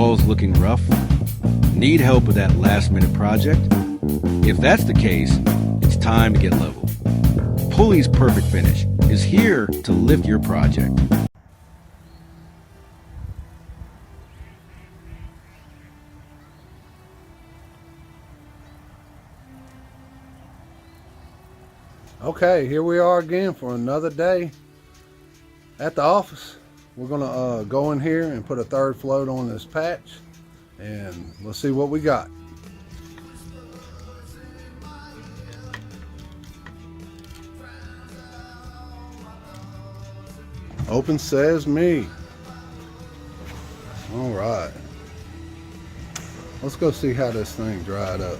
walls looking rough? Need help with that last minute project? If that's the case, it's time to get level. Pulley's Perfect Finish is here to lift your project. Okay, here we are again for another day at the office. We're gonna go in here and put a third float on this patch, and let's see what we got. Open says me. All right, let's go see how this thing dried up.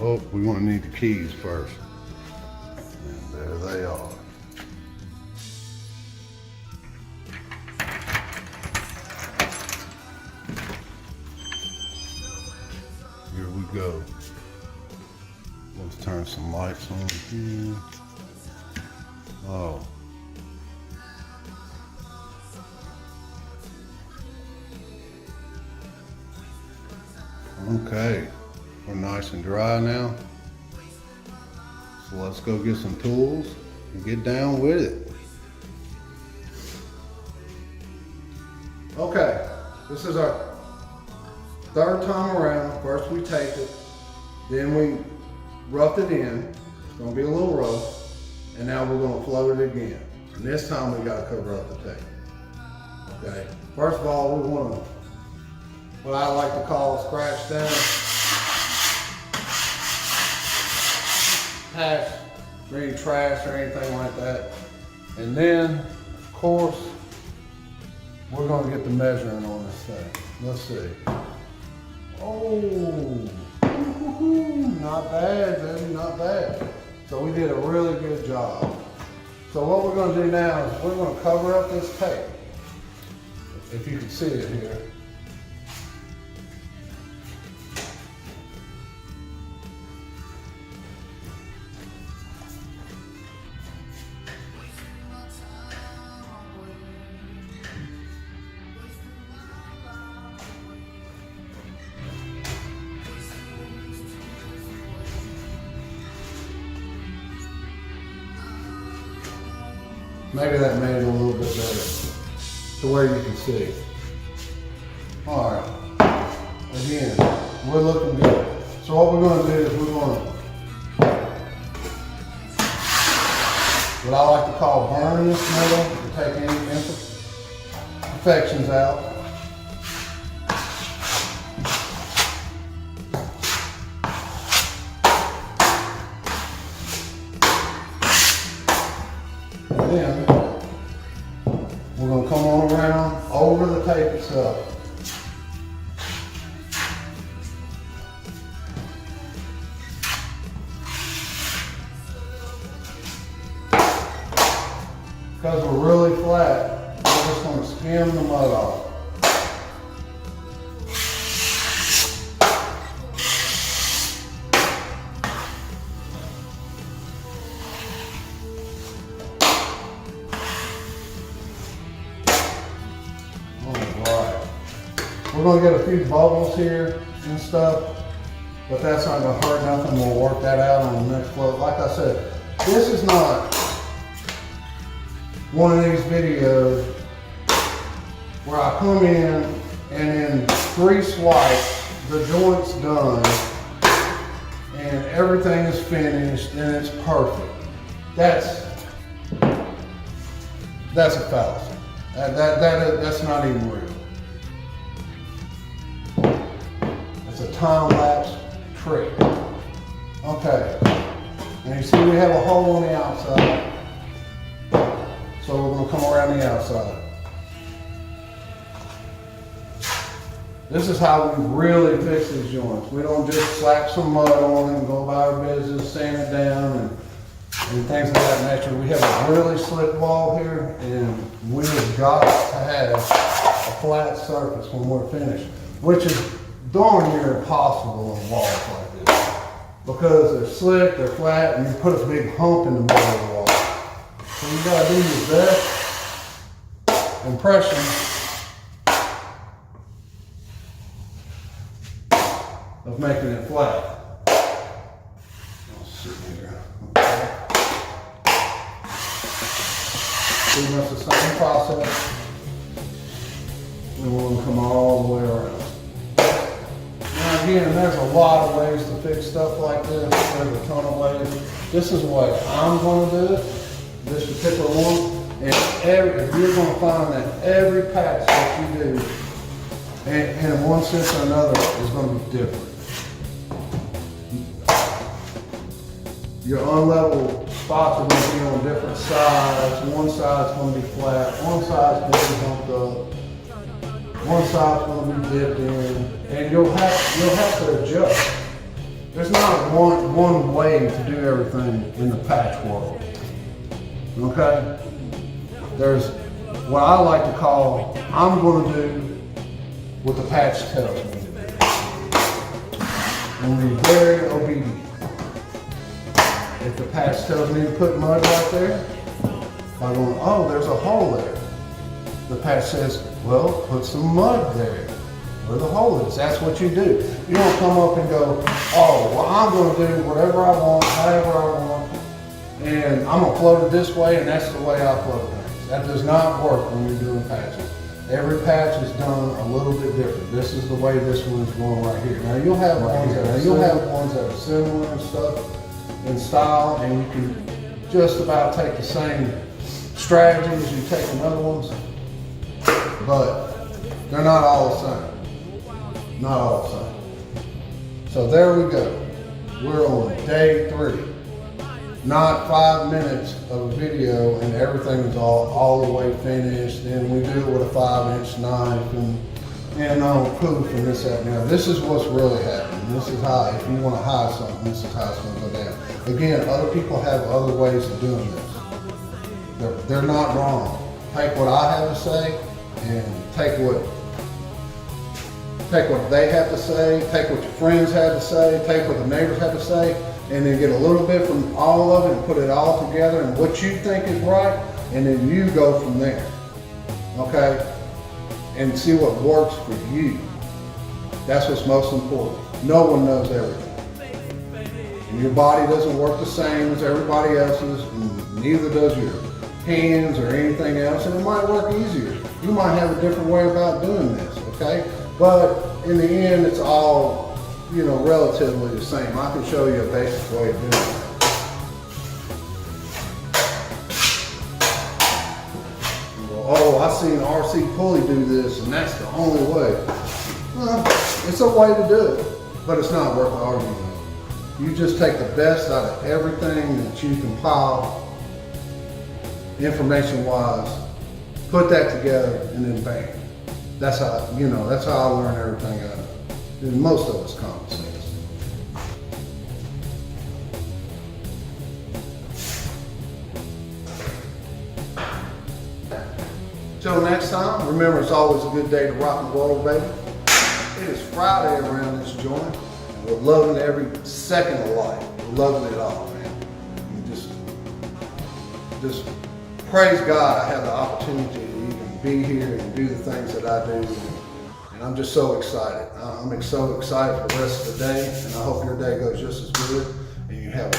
Oh, we want to need the keys first. And there they are. Here we go. Let's turn some lights on here. Oh. Okay. We're nice and dry now. So let's go get some tools and get down with it. Okay, this is our third time around. First we taped it, then we roughed it in. It's gonna be a little rough. And now we're gonna float it again. And this time we gotta cover up the tape. Okay, first of all, we want what I like to call scratch down. Patch, any trash or anything like that. And then, of course, we're gonna get the measuring on this thing. Let's see. Oh, not bad, baby, not bad. So we did a really good job. So what we're gonna do now is we're gonna cover up this tape. If you can see it here. Maybe that made it a little bit better to where you can see. All right, again, we're looking good. So what we're gonna do is we're gonna, what I like to call burn this metal to take any imperfections out. Then we're going to come on around over the tape itself. Because we're really flat, we're just going to skim the mud off. We're going to get a few bubbles here and stuff, but that's not going to hurt nothing. We'll work that out on the next float. Like I said, this is not one of these videos where I come in and in 3 swipes, the joint's done and everything is finished and it's perfect. That's a fallacy. That's not even real. It's a time-lapse trick. Okay, and you see we have a hole on the outside, so we're going to come around the outside. This is how we really fix these joints. We don't just slap some mud on it and go about our business, sand it down and things of that nature. We have a really slick wall here, and we've got to have a flat surface when we're finished, which is darn near impossible on walls like this, because they're slick, they're flat, and you put a big hump in the middle of the wall. So you gotta do your best impression of making it flat. I'll sit here. Okay. Pretty much the same process. We want to come all the way around. Now again, there's a lot of ways to fix stuff like this. There's a ton of ways. This is the way I'm going to do it. This particular one. And you're going to find that every patch that you do, and in one sense or another, is going to be different. Your unlevel spots are going to be on different sides. One side's going to be flat. One side's going to be bumped up. One side's going to be dipped in, and you'll have to adjust. There's not one way to do everything in the patch world. Okay? There's what I like to call, I'm going to do what the patch tells me to do. And be very obedient. If the patch tells me to put mud right there, I'm going, oh, there's a hole there. The patch says, well, put some mud there where the hole is. That's what you do. You don't come up and go, oh, well, I'm going to do whatever I want, however I want, and I'm going to float it this way, and that's the way I float things. That does not work when you're doing patches. Every patch is done a little bit different. This is the way this one's going right here. Now you'll have ones that are similar and stuff in style, and you can just about take the same strategy as you take another ones, but they're not all the same. Not all the same. So there we go. We're on day 3. Not 5 minutes of a video and everything is all the way finished. Then we do it with a 5-inch knife and proof and this, that, and that. This is what's really happening. This is how, if you want to hide something, this is how it's going to go down. Again, other people have other ways of doing this. They're not wrong. Take what I have to say and take what they have to say, take what your friends have to say, take what the neighbors have to say, and then get a little bit from all of it and put it all together and what you think is right, and then you go from there, okay? And see what works for you. That's what's most important. No one knows everything. And your body doesn't work the same as everybody else's, and neither does your hands or anything else, and it might work easier. You might have a different way about doing this, okay? But in the end, it's all, relatively the same. I can show you a basic way of doing it. Oh, I seen RC Pulley do this, and that's the only way. Well, it's a way to do it, but it's not worth arguing with. You just take the best out of everything that you compile, information-wise, put that together, and then bang. That's how, that's how I learn everything out of it. And most of it's common sense. Till next time, remember it's always a good day to rock and roll, baby. It is Friday around this joint, and we're loving every second of life. We're loving it all, man. And just praise God I have the opportunity to even be here and do the things that I do. And I'm just so excited. I'm so excited for the rest of the day, and I hope your day goes just as good, and you have a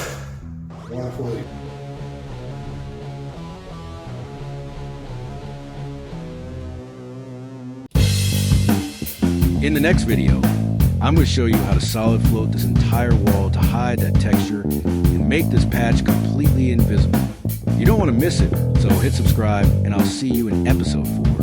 wonderful evening. In the next video, I'm going to show you how to solid float this entire wall to hide that texture and make this patch completely invisible. You don't want to miss it, so hit subscribe and I'll see you in episode 4.